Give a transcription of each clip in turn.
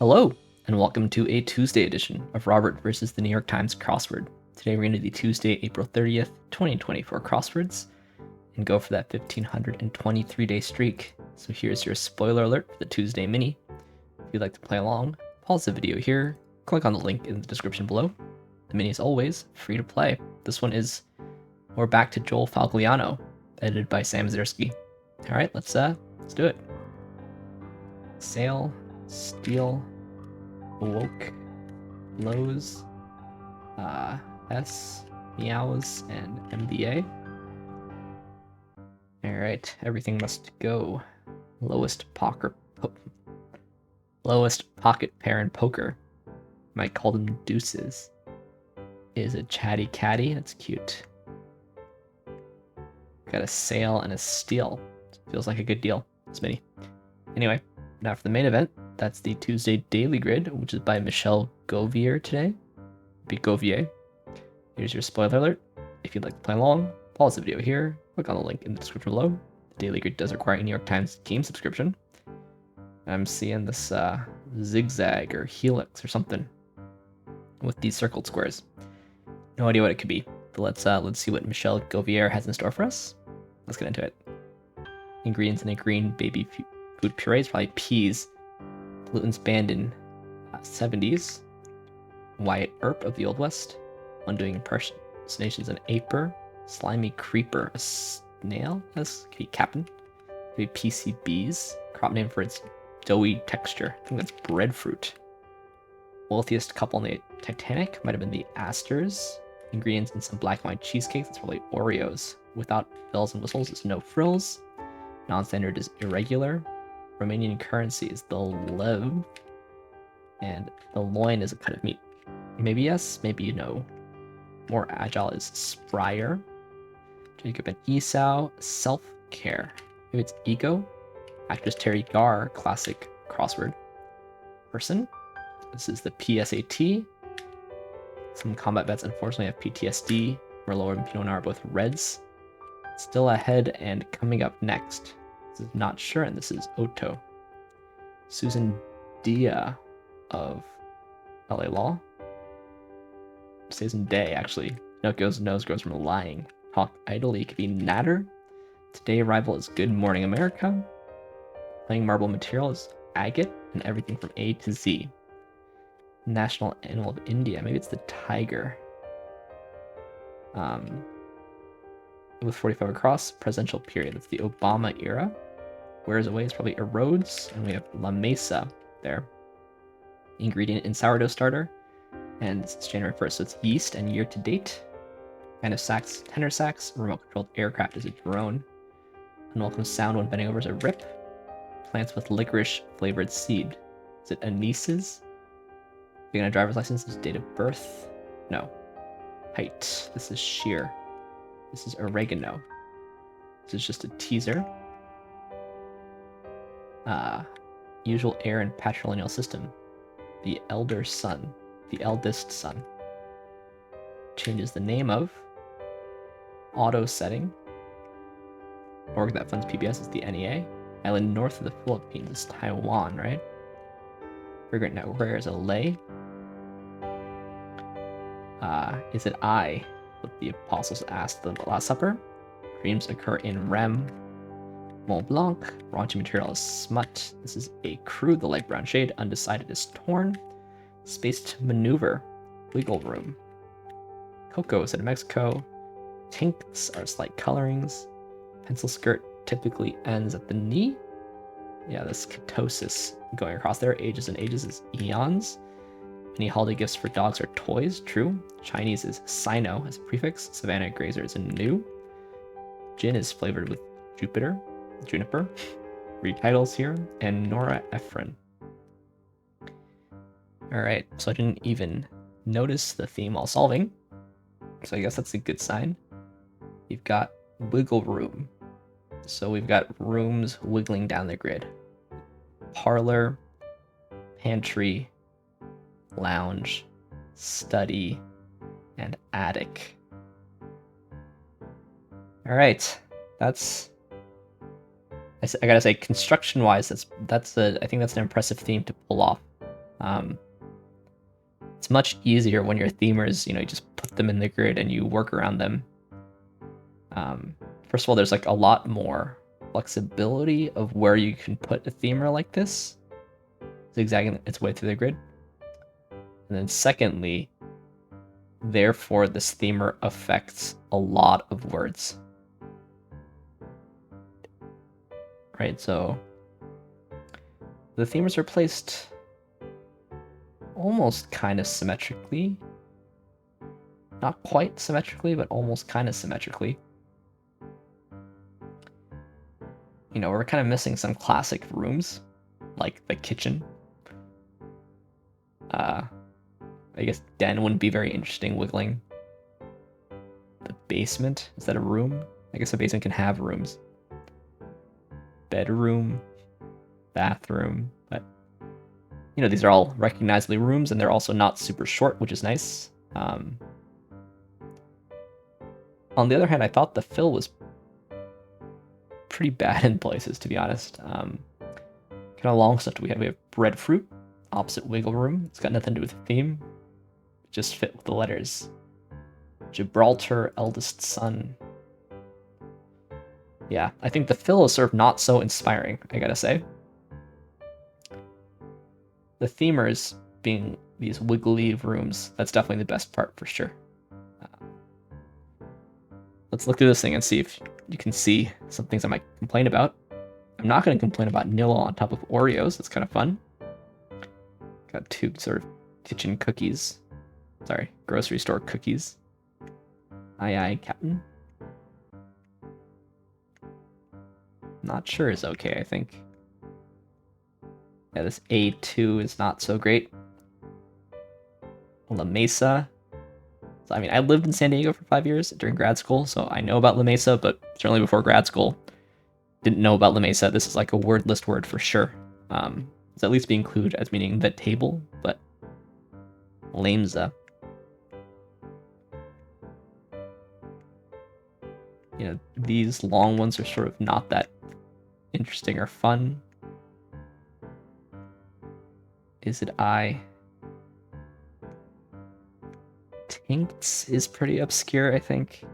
Hello, and welcome to a Tuesday edition of Robert versus the New York Times Crossword. Today we're going to do the Tuesday, April 30th, 2024 crosswords, and go for that 1,523-day streak. So here's your spoiler alert for the Tuesday mini. If you'd like to play along, pause the video here, click on the link in the description below. The mini is always free to play. This one is We're Back to Joel Falgliano, edited by Sam Zirsky. Alright, let's do it. Sail, steal, awoke, lows, S, meows, and MBA. Alright, everything must go. Lowest pocket pair in poker. Might call them deuces. Is a chatty catty, that's cute. Got a sail and a steal. Feels like a good deal, this mini. Anyway, now for the main event, that's the Tuesday Daily Grid, which is by Michèle Govier today. Be Govier. Here's your spoiler alert. If you'd like to play along, pause the video here, click on the link in the description below. The Daily Grid does require a New York Times game subscription. I'm seeing this zigzag or helix or something with these circled squares. No idea what it could be, but let's see what Michèle Govier has in store for us. Let's get into it. Ingredients in a green baby food puree is probably peas. Glutens banned in 70s. Wyatt Earp of the Old West. Undoing impersonations an aper. Slimy creeper, a snail. This could be captain. Could be PCBs. Crop name for its doughy texture. I think that's breadfruit. Wealthiest couple in the Titanic might have been the Astors. Ingredients in some black and white cheesecakes. It's probably Oreos. Without bells and whistles is no frills. Non-standard is irregular. Romanian currency is the lev. And the loin is a cut of meat. Maybe yes, maybe no. More agile is Sprier. Jacob and Esau, self-care. Maybe it's ego. Actress Terry Garr, classic crossword. Person. This is the PSAT. Some combat vets unfortunately have PTSD. Merlot and Pinot Noir are both reds. Still ahead and coming up next. This is not sure, and this is Otto. Susan Dia of LA Law. Susan Day, actually. Pinocchio's nose grows from lying. Talk idly could be Natter. Today arrival is Good Morning America. Playing marble material is agate, and everything from A to Z. National animal of India. Maybe it's the tiger. With 45 across, presidential period. That's the Obama era. Wears away is probably erodes, and we have La Mesa there. Ingredient in sourdough starter, and it's January 1st, so it's yeast and year to date. Kind of sax, tenor sax, remote controlled aircraft is a drone. Unwelcome sound when bending over is a rip. Plants with licorice flavored seed. Is it anises? Being a driver's license is date of birth. No. Height. This is sheer. This is oregano. This is just a teaser. Usual heir and patrilineal system. The elder son. The eldest son. Changes the name of. Auto setting. Org that funds PBS is the NEA. Island north of the Philippines is Taiwan, right? Fragrant network is a lay. Is it I? What the apostles asked the Last Supper. Dreams occur in REM. Mont Blanc. Raunchy material is smut. This is a crew. The light brown shade. Undecided is torn. Space to maneuver. Wiggle room. Cocoa is in Mexico. Tinks are slight colorings. Pencil skirt typically ends at the knee. Yeah, this ketosis going across there. Ages and ages is eons. Any holiday gifts for dogs are toys. True. Chinese is Sino as a prefix. Savannah Grazer is a new. Gin is flavored with Juniper. Read titles here. And Nora Ephron. Alright, so I didn't even notice the theme while solving. So I guess that's a good sign. We've got wiggle room. So we've got rooms wiggling down the grid. Parlor, pantry, lounge, study, and attic. All right, that's I gotta say, construction-wise, I think that's an impressive theme to pull off. It's much easier when your themers, you just put them in the grid and you work around them. First of all, there's like a lot more flexibility of where you can put a themer like this, zigzagging its way through the grid. And then secondly, therefore, this themer affects a lot of words. Right, so the themers are placed almost kind of symmetrically. Not quite symmetrically, but almost kind of symmetrically. We're kind of missing some classic rooms, like the kitchen. I guess den wouldn't be very interesting wiggling. The basement, is that a room? I guess a basement can have rooms. Bedroom, bathroom, but these are all recognizably rooms, and they're also not super short, which is nice. On the other hand, I thought the fill was pretty bad in places, to be honest. Kind of long stuff we have. We have breadfruit, opposite wiggle room. It's got nothing to do with the theme. It just fit with the letters. Gibraltar, eldest son. Yeah, I think the fill is sort of not so inspiring, I gotta say. The themers being these wiggly rooms, that's definitely the best part for sure. Let's look through this thing and see if you can see some things I might complain about. I'm not going to complain about Nilla on top of Oreos. That's kind of fun. Got two sort of kitchen cookies. Sorry, grocery store cookies. Aye aye, Captain. Not sure is okay, I think. Yeah, this A2 is not so great. La Mesa. So, I lived in San Diego for 5 years during grad school, so I know about La Mesa, but certainly before grad school, didn't know about La Mesa. This is like a word list word for sure. It's at least be included as meaning the table, but Lamesa. These long ones are sort of not that interesting or fun. Is it I? Tincts is pretty obscure, I think.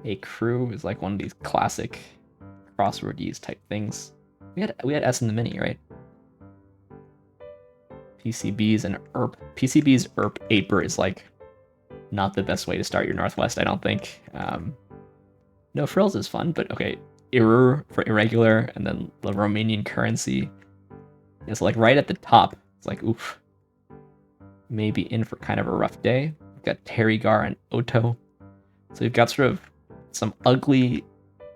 A crew is like one of these classic crossword-use type things. We had S in the mini, right? PCBs and ERP. PCBs, ERP, APER is like not the best way to start your Northwest, I don't think. No frills is fun, but okay. IRR for irregular, and then the Romanian currency. It's like right at the top. It's like, oof. Maybe in for kind of a rough day. We've got Terrigar and Oto. So we've got sort of some ugly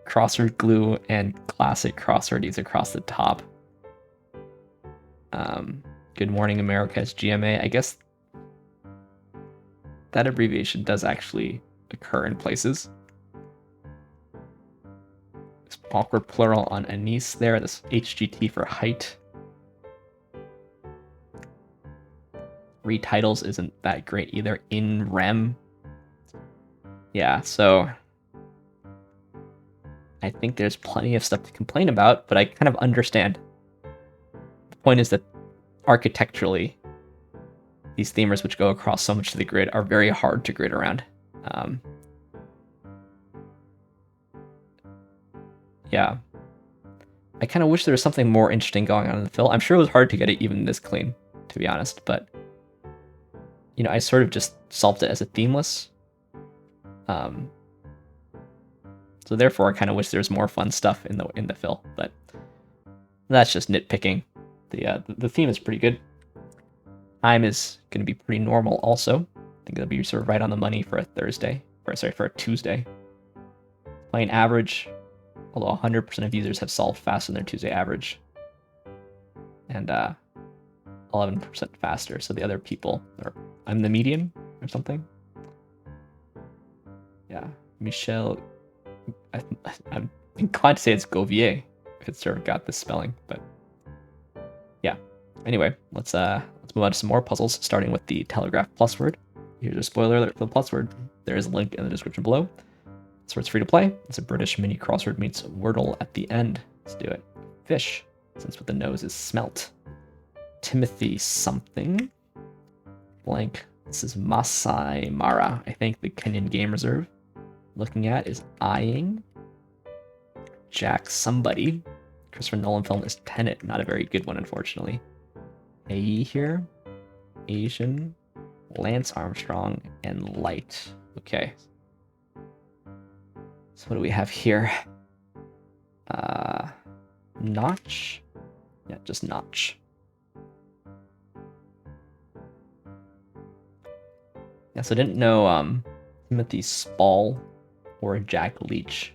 crossword glue and classic crosswordies across the top. Good Morning America is GMA. I guess that abbreviation does actually occur in places. This awkward plural on anise there. This HGT for height. Retitles isn't that great either. In rem. Yeah, so I think there's plenty of stuff to complain about, but I kind of understand. The point is that architecturally, these themers which go across so much of the grid are very hard to grid around. Yeah. I kind of wish there was something more interesting going on in the fill. I'm sure it was hard to get it even this clean, to be honest, but I sort of just solved it as a themeless. So therefore, I kind of wish there was more fun stuff in the fill, but that's just nitpicking. The theme is pretty good. Time is going to be pretty normal also. I think it'll be sort of right on the money for a Thursday. For a Tuesday. Playing average, although 100% of users have solved faster than their Tuesday average. And 11% faster, so the other people I'm the median or something. Yeah, Michèle. I'm inclined to say it's Govier if it's sort of got this spelling, but yeah. Anyway, let's move on to some more puzzles, starting with the Telegraph PlusWord. Here's a spoiler alert for the PlusWord. There is a link in the description below. This word's free to play. It's a British mini crossword meets Wordle at the end. Let's do it. Fish, since with the nose is smelt. Timothy something. Blank. This is Masai Mara. I think the Kenyan Game Reserve. Looking at is eyeing. Jack somebody. Christopher Nolan film is Tenet. Not a very good one, unfortunately. A here. Asian. Lance Armstrong. And light. Okay. So what do we have here? Notch? Yeah, just notch. Yeah, so I didn't know Timothy Spall or Jack Leach.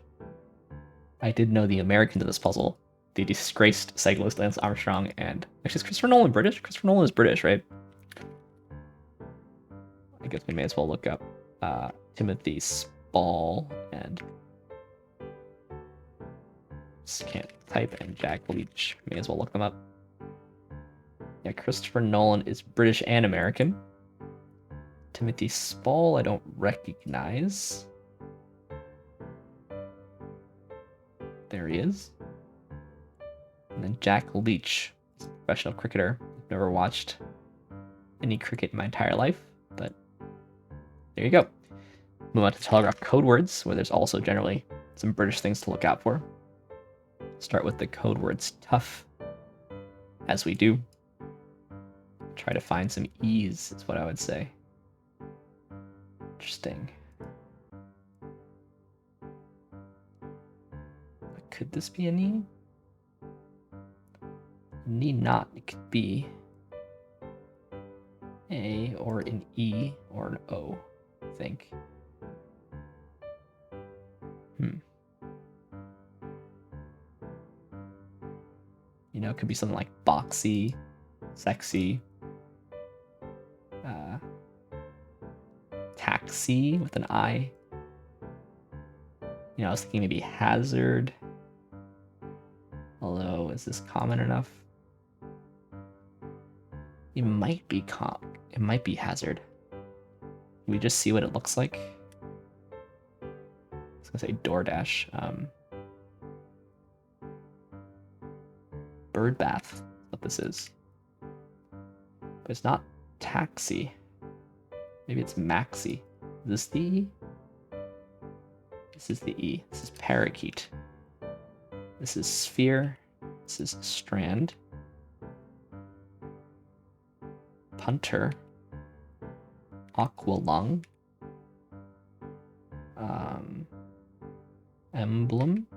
I did know the Americans of this puzzle. The disgraced cyclist Lance Armstrong and... Actually, is Christopher Nolan British? Christopher Nolan is British, right? I guess we may as well look up Timothy Spall and... Just can't type and Jack Leach. May as well look them up. Yeah, Christopher Nolan is British and American. Timothy Spall, I don't recognize. There he is. And then Jack Leach, professional cricketer. I've never watched any cricket in my entire life, but there you go. Move on to Telegraph code words, where there's also generally some British things to look out for. Start with the code words tough, as we do. Try to find some E's, is what I would say. Interesting. But could this be an E? Need not. It could be A or an E or an O, I think. You know, it could be something like boxy, sexy, taxi with an I. You know, I was thinking maybe hazard. Although, is this common enough? It might be it might be hazard. Can we just see what it looks like? I was gonna say DoorDash. Bird bath, what this is. But it's not taxi. Maybe it's maxi. Is this the E? This is the E. This is parakeet. This is sphere. This is strand. Punter. Aqualung. Emblem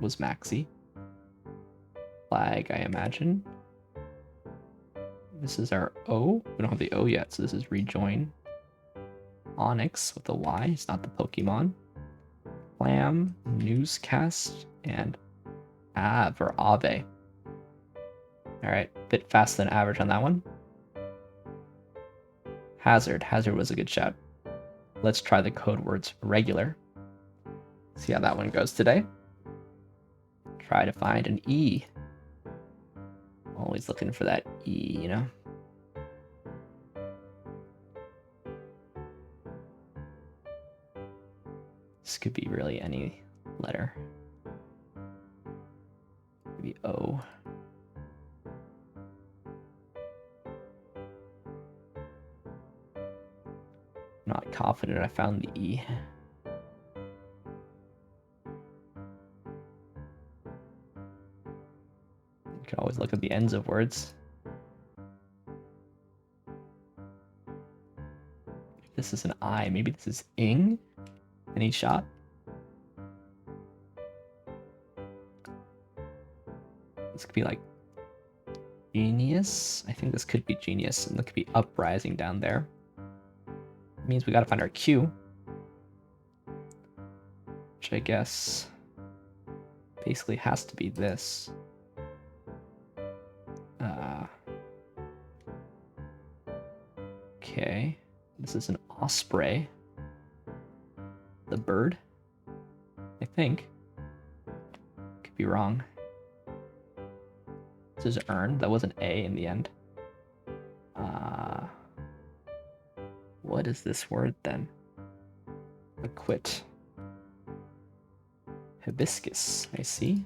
was maxi. Flag, I imagine. This is our O. We don't have the O yet, so this is rejoin. Onyx with a Y. It's not the Pokemon. Clam, newscast, and Av or Ave. Alright, bit faster than average on that one. Hazard. Hazard was a good shout. Let's try the code words regular. See how that one goes today. Try to find an E. Always looking for that E, you know? This could be really any letter. Maybe O. Not confident I found the E. You can always look at the ends of words. If this is an I, maybe this is ing? Any shot? This could be like genius. I think this could be genius, and there could be uprising down there. It means we gotta find our Q. Which I guess basically has to be this. Okay. This is an osprey. The bird? I think. Could be wrong. This is earn. That was an A in the end. What is this word then? Acquit. Hibiscus, I see.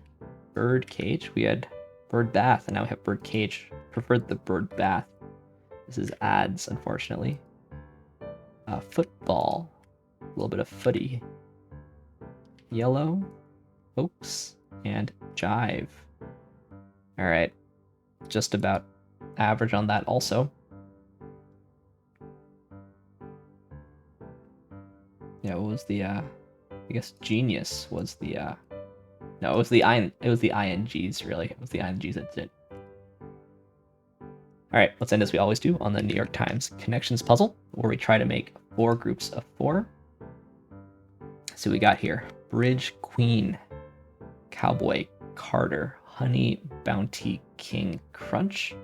Bird cage. We had bird bath, and now we have bird cage. Preferred the bird bath. This is ads, unfortunately. Football. A little bit of footy. Yellow. Oaks. And jive. Alright. Just about average on that also. Yeah, what was the I guess genius was the no, it was the INGs really. It was the INGs that did it. Alright, let's end as we always do on the New York Times Connections puzzle, where we try to make 4 groups of 4. So we got here. Bridge Queen, Cowboy Carter, Honey Bounty King Crunch,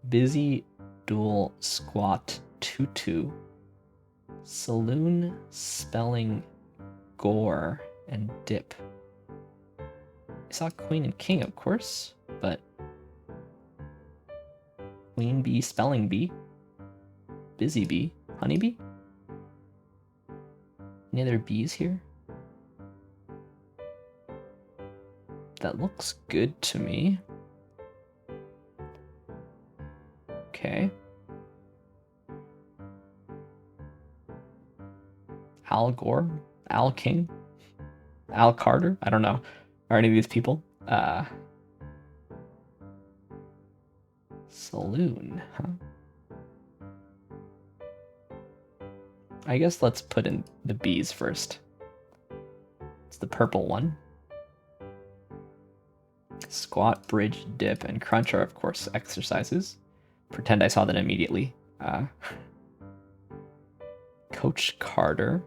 Busy Dual Squat Tutu, Saloon Spelling Gore, and Dip. I saw Queen and King, of course, but Queen Bee Spelling Bee, Busy Bee, Honey Bee? Any other bees here? That looks good to me. Okay. Al Gore? Al King? Al Carter? I don't know. Are any of these people? Saloon, huh? I guess let's put in the bees first. It's the purple one. Squat, bridge, dip, and crunch are, of course, exercises. Pretend I saw that immediately. Coach Carter.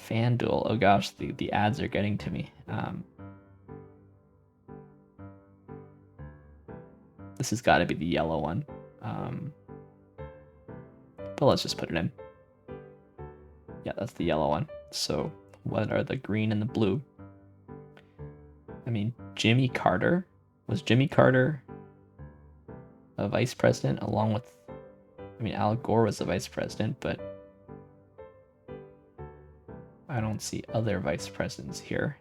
FanDuel. Oh gosh, the ads are getting to me. This has got to be the yellow one. But let's just put it in. Yeah, that's the yellow one. So what are the green and the blue? I mean, Jimmy Carter. Was Jimmy Carter a vice president along with... I mean, Al Gore was the vice president, but I don't see other vice presidents here.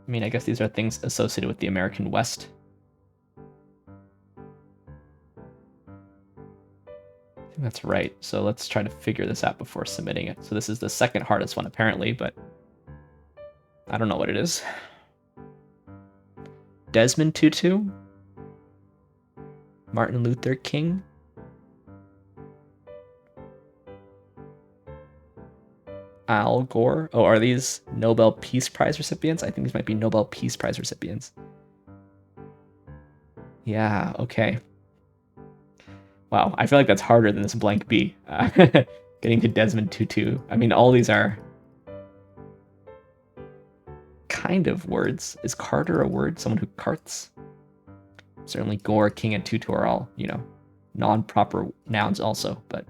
I mean, I guess these are things associated with the American West. I think that's right. So let's try to figure this out before submitting it. So this is the second hardest one apparently, but I don't know what it is. Desmond Tutu? Martin Luther King? Al Gore? Oh, are these Nobel Peace Prize recipients? I think these might be Nobel Peace Prize recipients. Yeah, okay. Wow, I feel like that's harder than this blank B. Getting to Desmond Tutu. I mean, all these are kind of words. Is Carter a word? Someone who carts? Certainly Gore, King, and Tutu are all, you know, non-proper nouns also, but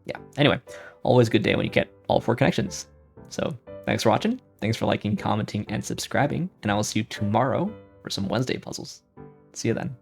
yeah. Anyway, always a good day when you get all 4 connections. So thanks for watching. Thanks for liking, commenting, and subscribing. And I will see you tomorrow for some Wednesday puzzles. See you then.